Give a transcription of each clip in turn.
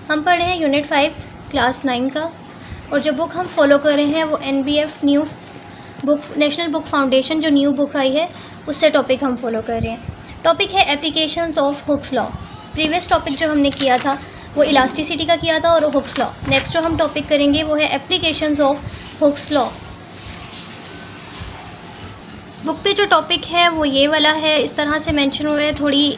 हम पढ़ रहे हैं यूनिट 5 क्लास 9 का, और जो बुक हम फॉलो कर रहे हैं वो NBF new book, national book foundation जो न्यू बुक आई है उससे टॉपिक हम फॉलो कर रहे हैं। टॉपिक है applications of Hooke's law. Previous topic जो हमने किया था वो इलास्टिसिटी का किया था और हुक्स लॉ। नेक्स्ट जो हम टॉपिक करेंगे वो है applications of Hooke's law. Book पे जो टॉपिक है वो ये वाला है, इस तरह से मेंशन हुआ है, थोड़ी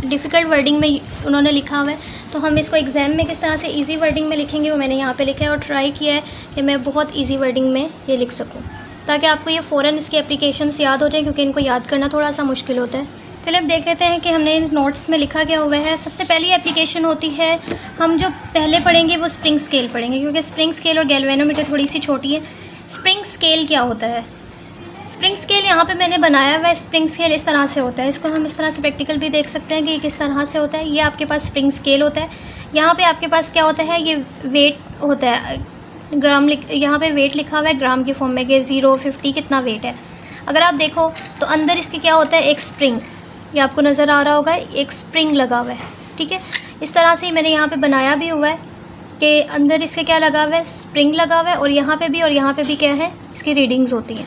डिफ़िकल्ट वर्डिंग में उन्होंने लिखा हुआ है, तो हम इसको एग्ज़ाम में किस तरह से इजी वर्डिंग में लिखेंगे वो मैंने यहाँ पे लिखा है और ट्राई किया है कि मैं बहुत इजी वर्डिंग में ये लिख सकूँ ताकि आपको ये फ़ौरन इसकी एप्लीकेशंस याद हो जाए, क्योंकि इनको याद करना थोड़ा सा मुश्किल होता है। चलिए अब देख लेते हैं कि हमने इन नोट्स में लिखा क्या हुआ है। सबसे पहली एप्लीकेशन होती है, हम जो पहले पढ़ेंगे वो स्प्रिंग स्केल पढ़ेंगे, क्योंकि स्प्रिंग स्केल और गैल्वेनोमीटर थोड़ी सी छोटी है। स्प्रिंग स्केल क्या होता है? स्प्रिंग स्केल यहाँ पे मैंने बनाया हुआ है। स्प्रिंग स्केल इस तरह से होता है, इसको हम इस तरह से प्रैक्टिकल भी देख सकते हैं कि ये किस तरह से होता है। ये आपके पास स्प्रिंग स्केल होता है। यहाँ पे आपके पास क्या होता है, ये वेट होता है, ग्राम यहाँ पे वेट लिखा हुआ है ग्राम के फॉर्म में कि 0, 50 कितना वेट है। अगर आप देखो तो अंदर इसके क्या होता है, एक स्प्रिंग, ये आपको नज़र आ रहा होगा, एक स्प्रिंग लगा हुआ है। ठीक है, इस तरह से मैंने यहाँ पर बनाया भी हुआ है कि अंदर इसके क्या लगा हुआ है, स्प्रिंग लगा हुआ है, और यहाँ पर भी और यहाँ पर भी क्या है, इसकी रीडिंग्स होती हैं।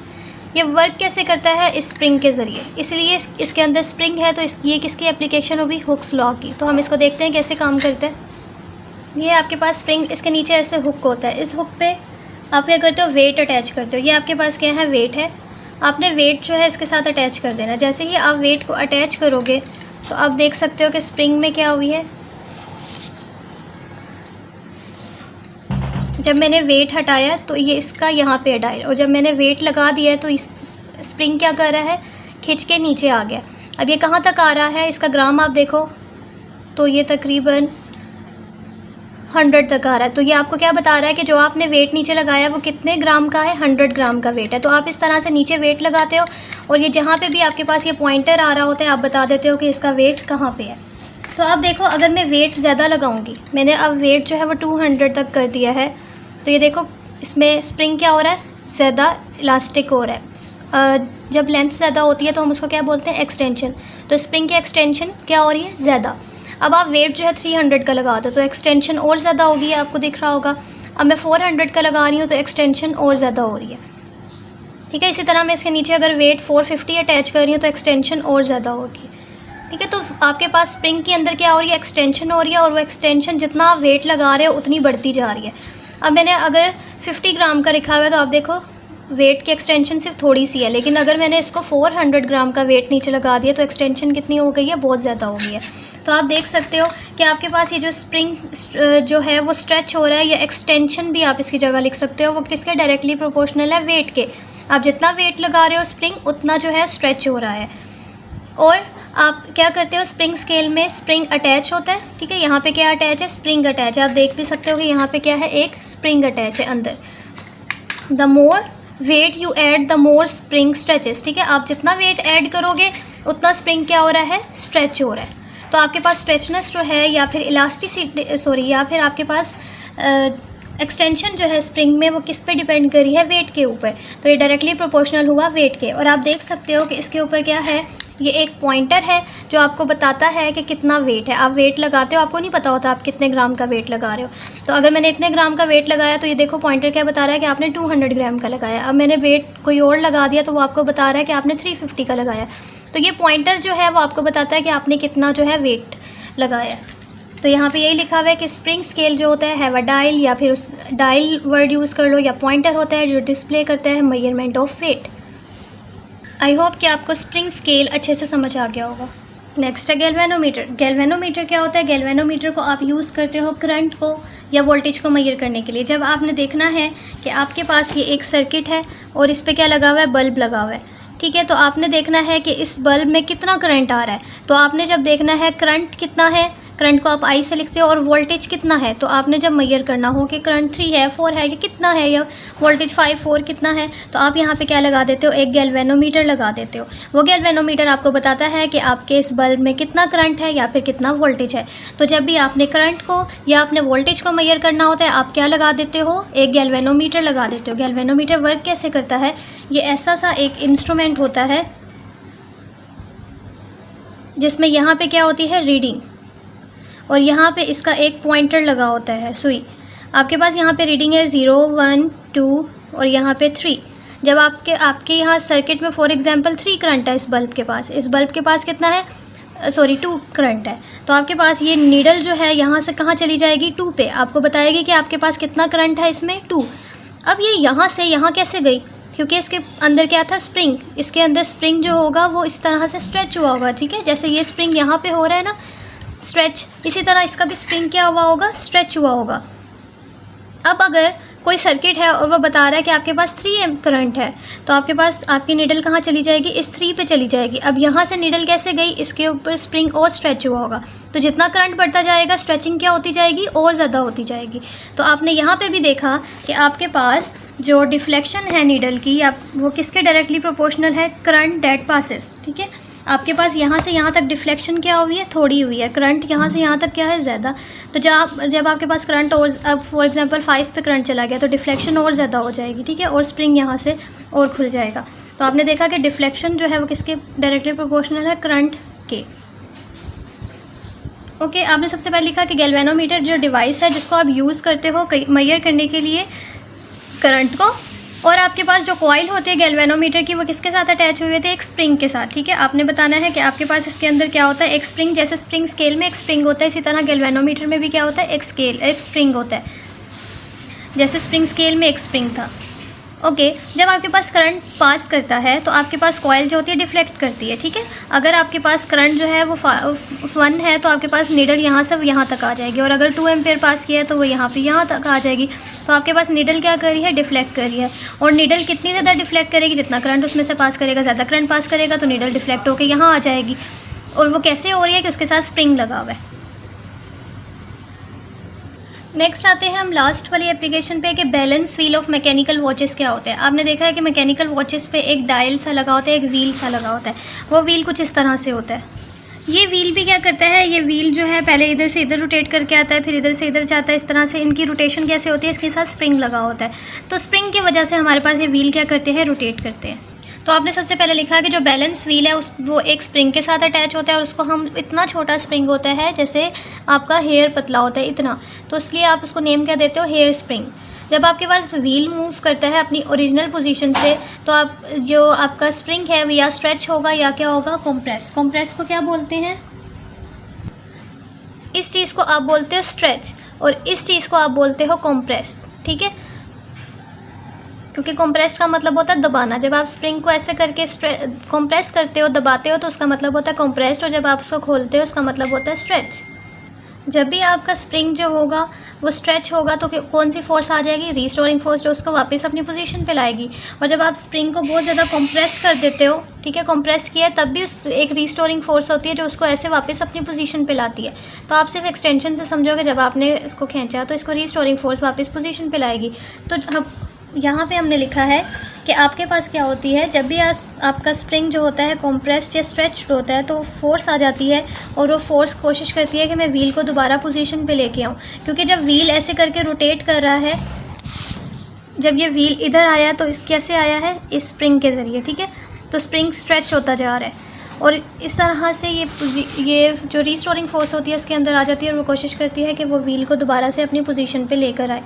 ये वर्क कैसे करता है, इस स्प्रिंग के ज़रिए, इसलिए इसके अंदर स्प्रिंग है, तो ये किसकी एप्लीकेशन होगी, हुक्स लॉ की। तो हम इसको देखते हैं कैसे काम करता है। ये आपके पास स्प्रिंग, इसके नीचे ऐसे हुक होता है, इस हुक पे आप क्या करते हो, वेट अटैच करते हो। ये आपके पास क्या है, वेट है, आपने वेट जो है इसके साथ अटैच कर देना। जैसे ही आप वेट को अटैच करोगे तो आप देख सकते हो कि स्प्रिंग में क्या हुई है, जब मैंने वेट हटाया तो ये इसका यहाँ पे अडाइल, और जब मैंने वेट लगा दिया तो इस स्प्रिंग क्या कर रहा है, खिंच के नीचे आ गया। अब ये कहाँ तक आ रहा है, इसका ग्राम आप देखो तो ये तकरीबन 100 तक आ रहा है। तो ये आपको क्या बता रहा है कि जो आपने वेट नीचे लगाया वो कितने ग्राम का है, 100 ग्राम का वेट है। तो आप इस तरह से नीचे वेट लगाते हो और ये जहाँ पे भी आपके पास ये पॉइंटर आ रहा होता है आप बता देते हो कि इसका वेट कहाँ पे है। तो आप देखो, अगर मैं वेट ज़्यादा लगाऊंगी, मैंने अब वेट जो है वो 200 तक कर दिया है, तो ये देखो इसमें स्प्रिंग क्या हो रहा है, ज़्यादा इलास्टिक हो रहा है। जब लेंथ ज़्यादा होती है तो हम उसको क्या बोलते हैं, एक्सटेंशन। तो स्प्रिंग की एक्सटेंशन क्या हो रही है, ज़्यादा। अब आप वेट जो है 300 का लगा दो तो एक्सटेंशन और ज़्यादा होगी, आपको दिख रहा होगा। अब मैं 400 का लगा रही हूँ तो एक्सटेंशन और ज़्यादा हो रही है। ठीक है, इसी तरह मैं इसके नीचे अगर वेट 450 अटैच कर रही हूँ तो एक्सटेंशन और ज़्यादा होगी। ठीक है, तो आपके पास स्प्रिंग के अंदर क्या हो रही है, एक्सटेंशन हो रही है, और वो एक्सटेंशन जितना आप वेट लगा रहे हो उतनी बढ़ती जा रही है। अब मैंने अगर 50 ग्राम का लिखा हुआ है तो आप देखो वेट की एक्सटेंशन सिर्फ थोड़ी सी है, लेकिन अगर मैंने इसको 400 ग्राम का वेट नीचे लगा दिया तो एक्सटेंशन कितनी हो गई है, बहुत ज़्यादा हो गई है। तो आप देख सकते हो कि आपके पास ये जो स्प्रिंग जो है वो स्ट्रेच हो रहा है, या एक्सटेंशन भी आप इसकी जगह लिख सकते हो, वो किसके डायरेक्टली प्रोपोर्शनल है, वेट के। आप जितना वेट लगा रहे हो स्प्रिंग उतना जो है स्ट्रेच हो रहा है। और आप क्या करते हो, स्प्रिंग स्केल में स्प्रिंग अटैच होता है। ठीक है, यहाँ पे क्या अटैच है, स्प्रिंग अटैच है। आप देख भी सकते हो कि यहाँ पे क्या है, एक स्प्रिंग अटैच है अंदर। The more weight you add the more spring stretches. ठीक है, आप जितना वेट ऐड करोगे उतना स्प्रिंग क्या हो रहा है, स्ट्रेच हो रहा है। तो आपके पास स्ट्रेचनेस जो है, या फिर इलास्टिसिटी या फिर आपके पास एक्सटेंशन जो है स्प्रिंग में, वो किस पे डिपेंड कर रही है, वेट के ऊपर। तो ये डायरेक्टली प्रोपोर्शनल हुआ वेट के। और आप देख सकते हो कि इसके ऊपर क्या है, ये एक पॉइंटर है जो आपको बताता है कि कितना वेट है। आप वेट लगाते हो, आपको नहीं पता होता आप कितने ग्राम का वेट लगा रहे हो। तो अगर मैंने इतने ग्राम का वेट लगाया तो ये देखो पॉइंटर क्या बता रहा है कि आपने 200 ग्राम का लगाया। अब मैंने वेट कोई और लगा दिया तो वो आपको बता रहा है कि आपने 350 का लगाया। तो ये पॉइंटर जो है वो आपको बताता है कि आपने कितना जो है वेट लगाया। तो यहाँ पे यही लिखा हुआ है कि स्प्रिंग स्केल जो होता है हैव अ डायल, या फिर उस डायल वर्ड यूज़ कर लो, या पॉइंटर होता है जो डिस्प्ले करता है measurement of weight. I hope कि आपको स्प्रिंग स्केल अच्छे से समझ आ गया होगा। नेक्स्ट है गैल्वेनोमीटर। गैल्वेनोमीटर क्या होता है, गैल्वेनोमीटर को आप यूज़ करते हो करंट को या वोल्टेज को मेजर करने के लिए। जब आपने देखना है कि आपके पास ये एक सर्किट है और इस पर क्या लगा हुआ है, बल्ब लगा हुआ है। ठीक है, तो आपने देखना है कि इस बल्ब में कितना करंट आ रहा है। तो आपने जब देखना है करंट कितना है, करंट को आप आई से लिखते हो, और वोल्टेज कितना है, तो आपने जब मेजर करना हो कि करंट 3 है, 4 है, या कितना है, या वोल्टेज 5, 4 कितना है, तो आप यहाँ पे क्या लगा देते हो, एक गैल्वेनोमीटर लगा देते हो। वो गैल्वेनोमीटर आपको बताता है कि आपके इस बल्ब में कितना करंट है या फिर कितना वोल्टेज है। तो जब भी आपने करंट को या अपने वोल्टेज को मेजर करना होता है, आप क्या लगा देते हो, एक गैल्वेनोमीटर लगा देते हो। गैल्वेनोमीटर वर्क कैसे करता है, ये ऐसा सा एक इंस्ट्रूमेंट होता है जिसमें यहाँ पे क्या होती है, रीडिंग, और यहाँ पे इसका एक पॉइंटर लगा होता है सुई। आपके पास यहाँ पे रीडिंग है 0, 1, 2 और यहाँ पे 3। जब आपके यहाँ सर्किट में फॉर एग्जांपल 3 करंट है, इस बल्ब के पास कितना है, 2 करंट है, तो आपके पास ये नीडल जो है यहाँ से कहाँ चली जाएगी, 2 पे। आपको बताएगी कि आपके पास कितना करंट है इसमें, 2। अब ये यहाँ से यहाँ कैसे गई, क्योंकि इसके अंदर क्या था, स्प्रिंग। इसके अंदर स्प्रिंग जो होगा वो इस तरह से स्ट्रेच हुआ होगा, ठीक है। जैसे ये स्प्रिंग यहाँ पे हो रहा है ना स्ट्रेच, इसी तरह इसका भी स्प्रिंग क्या हुआ होगा, स्ट्रेच हुआ होगा। अब अगर कोई सर्किट है और वो बता रहा है कि आपके पास 3 एम्प करंट है, तो आपके पास आपकी नीडल कहाँ चली जाएगी, इस 3 पे चली जाएगी। अब यहाँ से नीडल कैसे गई, इसके ऊपर स्प्रिंग और स्ट्रेच हुआ होगा, तो जितना करंट बढ़ता जाएगा स्ट्रेचिंग क्या होती जाएगी, और ज़्यादा होती जाएगी। तो आपने यहाँ पे भी देखा कि आपके पास जो डिफ्लेक्शन है नीडल की, वो किसके डायरेक्टली प्रोपोर्शनल है, करंट दैट पासेस, ठीक है। आपके पास यहाँ से यहाँ तक डिफ्लेक्शन क्या हुई है, थोड़ी हुई है, करंट यहाँ से यहाँ तक क्या है, ज़्यादा। तो जब आपके पास करंट और अब फॉर एग्जांपल 5 पे करंट चला गया तो डिफ्लेक्शन और ज़्यादा हो जाएगी, ठीक है, और स्प्रिंग यहाँ से और खुल जाएगा। तो आपने देखा कि डिफ्लेक्शन जो है वो किसके डायरेक्टली प्रोपोर्शनल है, करंट के। ओके, आपने सबसे पहले लिखा कि गैल्वेनोमीटर जो डिवाइस है जिसको आप यूज़ करते हो मेजर करने के लिए करंट को, और आपके पास जो कॉइल होती है गैल्वेनोमीटर की वो किसके साथ अटैच हुई होती है, एक स्प्रिंग के साथ, ठीक है। आपने बताना है कि आपके पास इसके अंदर क्या होता है, एक स्प्रिंग। जैसे स्प्रिंग स्केल में एक स्प्रिंग होता है, इसी तरह गैल्वेनोमीटर में भी क्या होता है, एक स्प्रिंग होता है। जैसे स्प्रिंग स्केल में एक स्प्रिंग था। ओके, जब आपके पास करंट पास करता है तो आपके पास कॉइल जो होती है डिफ्लेक्ट करती है, ठीक है। अगर आपके पास करंट जो है वो 1 है तो आपके पास नीडल यहाँ से यहाँ तक आ जाएगी, और अगर 2 एम्पेयर पास किया है तो वो यहाँ पे यहाँ तक आ जाएगी। तो आपके पास नीडल क्या कर रही है, डिफ्लेक्ट कर रही है। और नीडल कितनी ज़्यादा डिफ्लेक्ट करेगी, जितना करंट उसमें से पास करेगा, ज़्यादा करंट पास करेगा तो नीडल डिफ्लेक्ट होकर यहाँ आ जाएगी। और वो कैसे हो रही है कि उसके साथ स्प्रिंग लगा हुआ है। नेक्स्ट आते हैं हम लास्ट वाली एप्लीकेशन पे कि balance wheel of mechanical watches क्या होते हैं। आपने देखा है कि मैकेनिकल वॉचेस पे एक डायल सा लगा होता है, एक व्हील सा लगा होता है। वो व्हील कुछ इस तरह से होता है। ये व्हील भी क्या करता है, ये व्हील जो है पहले इधर से इधर रोटेट करके आता है, फिर इधर से इधर जाता है। इस तरह से इनकी रोटेशन कैसे होती है, इसके साथ स्प्रिंग लगा होता है। तो स्प्रिंग की वजह से हमारे पास ये व्हील क्या करते हैं, रोटेट करते हैं। तो आपने सबसे पहले लिखा कि जो बैलेंस व्हील है वो एक स्प्रिंग के साथ अटैच होता है, और उसको हम इतना छोटा स्प्रिंग होता है जैसे आपका हेयर पतला होता है इतना, तो इसलिए आप उसको नेम क्या देते हो, हेयर स्प्रिंग। जब आपके पास व्हील मूव करता है अपनी ओरिजिनल पोजीशन से, तो आप जो आपका स्प्रिंग है वो या स्ट्रेच होगा या क्या होगा, कंप्रेस। कंप्रेस को क्या बोलते हैं, इस चीज़ को आप बोलते हो स्ट्रेच, और इस चीज़ को आप बोलते हो कंप्रेस, ठीक है। क्योंकि कंप्रेस का मतलब होता है दबाना। जब आप स्प्रिंग को ऐसे करके कंप्रेस करते हो, दबाते हो, तो उसका मतलब होता है कंप्रेस्ड, और जब आप उसको खोलते हो उसका मतलब होता है स्ट्रेच। जब भी आपका स्प्रिंग जो होगा वो स्ट्रेच होगा तो कौन सी फोर्स आ जाएगी, रीस्टोरिंग फोर्स, जो उसको वापस अपनी पोजीशन पे लाएगी। और जब आप स्प्रिंग को बहुत ज़्यादा कंप्रेस्ड कर देते हो, ठीक है, कंप्रेस्ड किया है, तब भी एक रीस्टोरिंग फोर्स होती है जो उसको ऐसे वापस अपनी पोजीशन पे लाती है। तो आप सिर्फ एक्सटेंशन से समझोगे, जब आपने इसको खींचा तो इसको रीस्टोरिंग फोर्स वापस पोजीशन पे लाएगी। तो यहाँ पे हमने लिखा है कि आपके पास क्या होती है, जब भी आपका स्प्रिंग जो होता है कंप्रेस्ड या स्ट्रेच्ड होता है तो फोर्स आ जाती है, और वो फोर्स कोशिश करती है कि मैं व्हील को दोबारा पोजीशन पे लेके आऊँ। क्योंकि जब व्हील ऐसे करके रोटेट कर रहा है, जब ये व्हील इधर आया तो इस कैसे आया है, इस स्प्रिंग के ज़रिए, ठीक है। तो स्प्रिंग स्ट्रेच होता जा रहा है, और इस तरह से ये जो रीस्टोरिंग फोर्स होती है इसके अंदर आ जाती है, और वो कोशिश करती है कि वो व्हील को दोबारा से अपनी पोजीशन पे लेकर आए।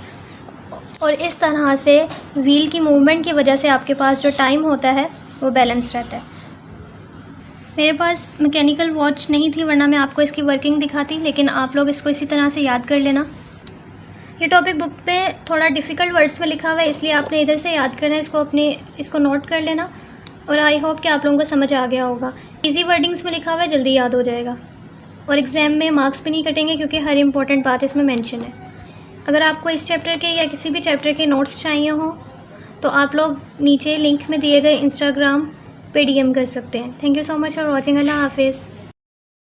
और इस तरह से व्हील की मूवमेंट की वजह से आपके पास जो टाइम होता है वो बैलेंस रहता है। मेरे पास मैकेनिकल वॉच नहीं थी, वरना मैं आपको इसकी वर्किंग दिखाती, लेकिन आप लोग इसको इसी तरह से याद कर लेना। ये टॉपिक बुक पे थोड़ा डिफ़िकल्ट वर्ड्स में लिखा हुआ है, इसलिए आपने इधर से याद करना है, इसको नोट कर लेना। और आई होप कि आप लोगों को समझ आ गया होगा। ईजी वर्डिंग्स में लिखा हुआ है, जल्दी याद हो जाएगा, और एग्ज़ाम में मार्क्स भी नहीं कटेंगे क्योंकि हर इंपॉर्टेंट बात इसमें मेंशन है। अगर आपको इस चैप्टर के या किसी भी चैप्टर के नोट्स चाहिए हो तो आप लोग नीचे लिंक में दिए गए इंस्टाग्राम पे DM कर सकते हैं। Thank you so much for watching. अल्लाह हाफिज़।